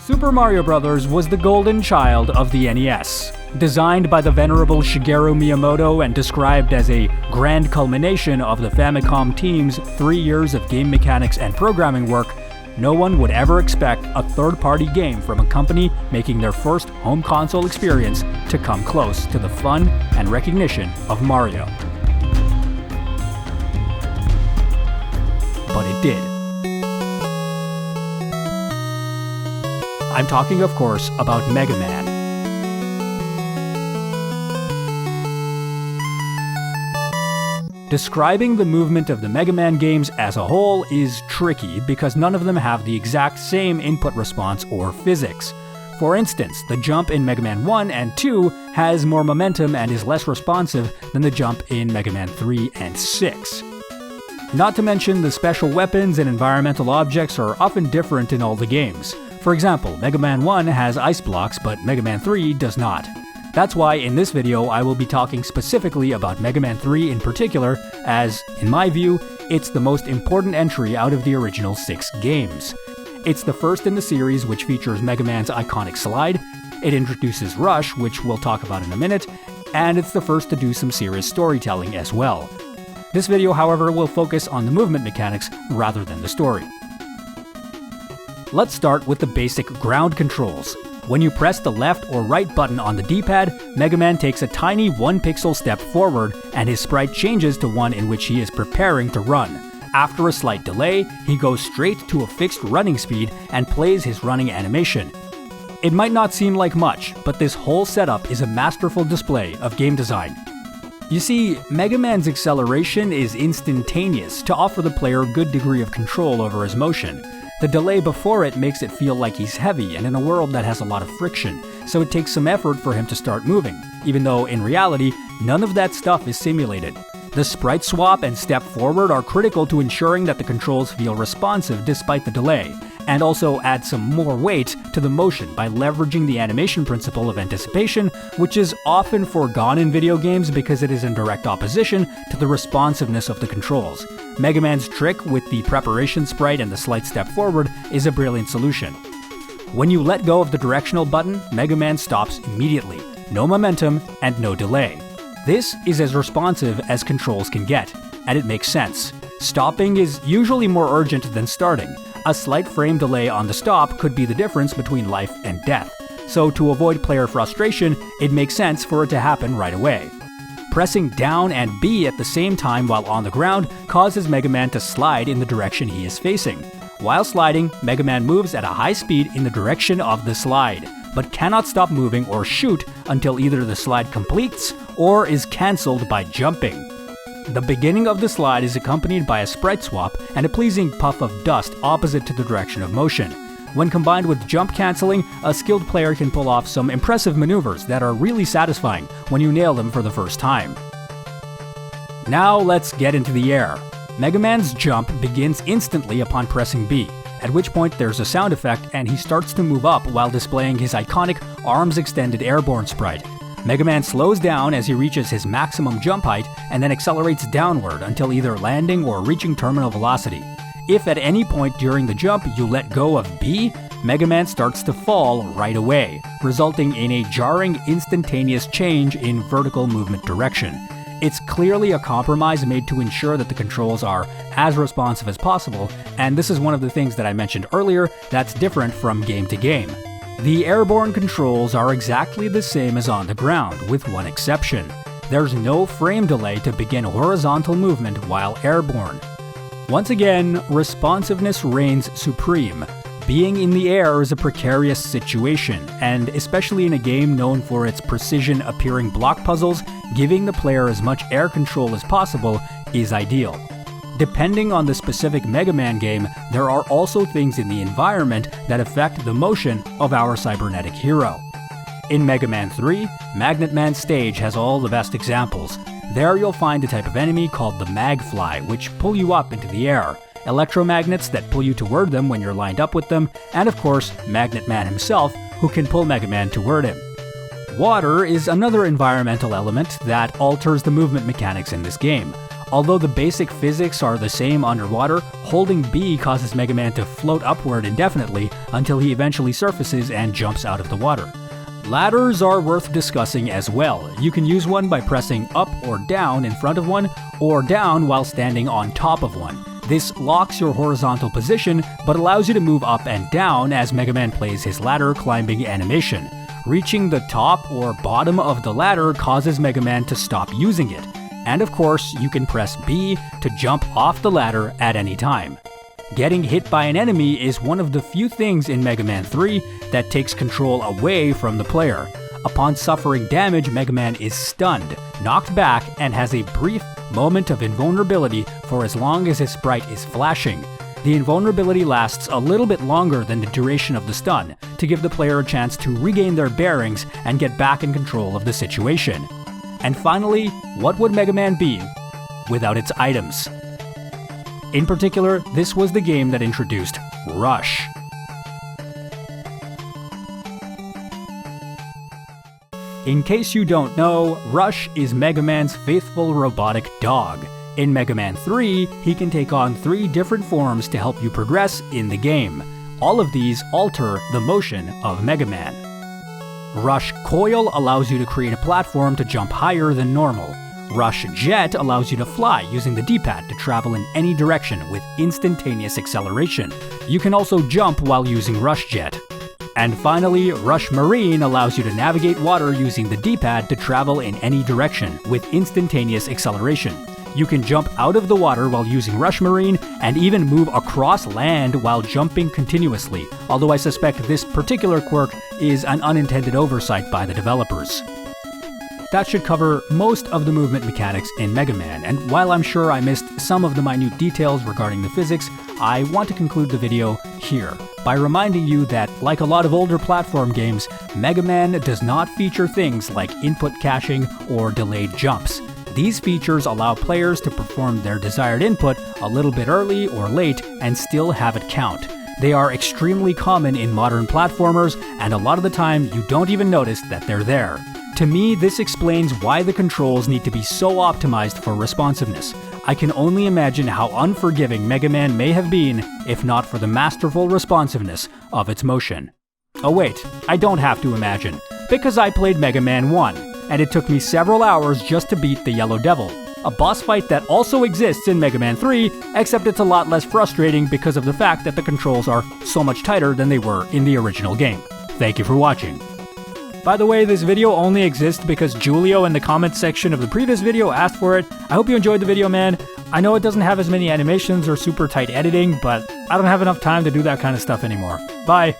Super Mario Bros. Was the golden child of the NES. Designed by the venerable Shigeru Miyamoto and described as a grand culmination of the Famicom team's 3 years of game mechanics and programming work, no one would ever expect a third-party game from a company making their first home console experience to come close to the fun and recognition of Mario. But it did. I'm talking, of course, about Mega Man. Describing the movement of the Mega Man games as a whole is tricky because none of them have the exact same input response or physics. For instance, the jump in Mega Man 1 and 2 has more momentum and is less responsive than the jump in Mega Man 3 and 6. Not to mention the special weapons and environmental objects are often different in all the games. For example, Mega Man 1 has ice blocks, but Mega Man 3 does not. That's why in this video I will be talking specifically about Mega Man 3 in particular, as, in my view, it's the most important entry out of the original 6 games. It's the first in the series which features Mega Man's iconic slide, it introduces Rush, which we'll talk about in a minute, and it's the first to do some serious storytelling as well. This video, however, will focus on the movement mechanics rather than the story. Let's start with the basic ground controls. When you press the left or right button on the D-pad, Mega Man takes a tiny 1-pixel step forward, and his sprite changes to one in which he is preparing to run. After a slight delay, he goes straight to a fixed running speed and plays his running animation. It might not seem like much, but this whole setup is a masterful display of game design. You see, Mega Man's acceleration is instantaneous to offer the player a good degree of control over his motion. The delay before it makes it feel like he's heavy and in a world that has a lot of friction, so it takes some effort for him to start moving, even though in reality, none of that stuff is simulated. The sprite swap and step forward are critical to ensuring that the controls feel responsive despite the delay, and also add some more weight to the motion by leveraging the animation principle of anticipation, which is often foregone in video games because it is in direct opposition to the responsiveness of the controls. Mega Man's trick with the preparation sprite and the slight step forward is a brilliant solution. When you let go of the directional button, Mega Man stops immediately. No momentum and no delay. This is as responsive as controls can get, and it makes sense. Stopping is usually more urgent than starting. A slight frame delay on the stop could be the difference between life and death, so to avoid player frustration, it makes sense for it to happen right away. Pressing down and B at the same time while on the ground causes Mega Man to slide in the direction he is facing. While sliding, Mega Man moves at a high speed in the direction of the slide, but cannot stop moving or shoot until either the slide completes or is cancelled by jumping. The beginning of the slide is accompanied by a sprite swap and a pleasing puff of dust opposite to the direction of motion. When combined with jump cancelling, a skilled player can pull off some impressive maneuvers that are really satisfying when you nail them for the first time. Now let's get into the air. Mega Man's jump begins instantly upon pressing B, at which point there's a sound effect and he starts to move up while displaying his iconic arms extended airborne sprite. Mega Man slows down as he reaches his maximum jump height and then accelerates downward until either landing or reaching terminal velocity. If at any point during the jump you let go of B, Mega Man starts to fall right away, resulting in a jarring instantaneous change in vertical movement direction. It's clearly a compromise made to ensure that the controls are as responsive as possible, and this is one of the things that I mentioned earlier that's different from game to game. The airborne controls are exactly the same as on the ground, with one exception. There's no frame delay to begin horizontal movement while airborne. Once again, responsiveness reigns supreme. Being in the air is a precarious situation, and especially in a game known for its precision appearing block puzzles, giving the player as much air control as possible is ideal. Depending on the specific Mega Man game, there are also things in the environment that affect the motion of our cybernetic hero. In Mega Man 3, Magnet Man's stage has all the best examples. There you'll find a type of enemy called the Magfly, which pull you up into the air, electromagnets that pull you toward them when you're lined up with them, and of course, Magnet Man himself, who can pull Mega Man toward him. Water is another environmental element that alters the movement mechanics in this game. Although the basic physics are the same underwater, holding B causes Mega Man to float upward indefinitely until he eventually surfaces and jumps out of the water. Ladders are worth discussing as well. You can use one by pressing up or down in front of one, or down while standing on top of one. This locks your horizontal position, but allows you to move up and down as Mega Man plays his ladder climbing animation. Reaching the top or bottom of the ladder causes Mega Man to stop using it. And of course, you can press B to jump off the ladder at any time. Getting hit by an enemy is one of the few things in Mega Man 3 that takes control away from the player. Upon suffering damage, Mega Man is stunned, knocked back, and has a brief moment of invulnerability for as long as his sprite is flashing. The invulnerability lasts a little bit longer than the duration of the stun, to give the player a chance to regain their bearings and get back in control of the situation. And finally, what would Mega Man be without its items? In particular, this was the game that introduced Rush. In case you don't know, Rush is Mega Man's faithful robotic dog. In Mega Man 3, he can take on 3 different forms to help you progress in the game. All of these alter the motion of Mega Man. Rush Coil allows you to create a platform to jump higher than normal. Rush Jet allows you to fly using the D-pad to travel in any direction with instantaneous acceleration. You can also jump while using Rush Jet. And finally, Rush Marine allows you to navigate water using the D-pad to travel in any direction with instantaneous acceleration. You can jump out of the water while using Rush Marine, and even move across land while jumping continuously, although I suspect this particular quirk is an unintended oversight by the developers. That should cover most of the movement mechanics in Mega Man, and while I'm sure I missed some of the minute details regarding the physics, I want to conclude the video here by reminding you that, like a lot of older platform games, Mega Man does not feature things like input caching or delayed jumps. These features allow players to perform their desired input a little bit early or late and still have it count. They are extremely common in modern platformers, and a lot of the time you don't even notice that they're there. To me, this explains why the controls need to be so optimized for responsiveness. I can only imagine how unforgiving Mega Man may have been if not for the masterful responsiveness of its motion. Oh wait, I don't have to imagine, because I played Mega Man 1. And it took me several hours just to beat the Yellow Devil, a boss fight that also exists in Mega Man 3, except it's a lot less frustrating because of the fact that the controls are so much tighter than they were in the original game. Thank you for watching. By the way, this video only exists because Julio in the comments section of the previous video asked for it. I hope you enjoyed the video, man. I know it doesn't have as many animations or super tight editing, but I don't have enough time to do that kind of stuff anymore. Bye!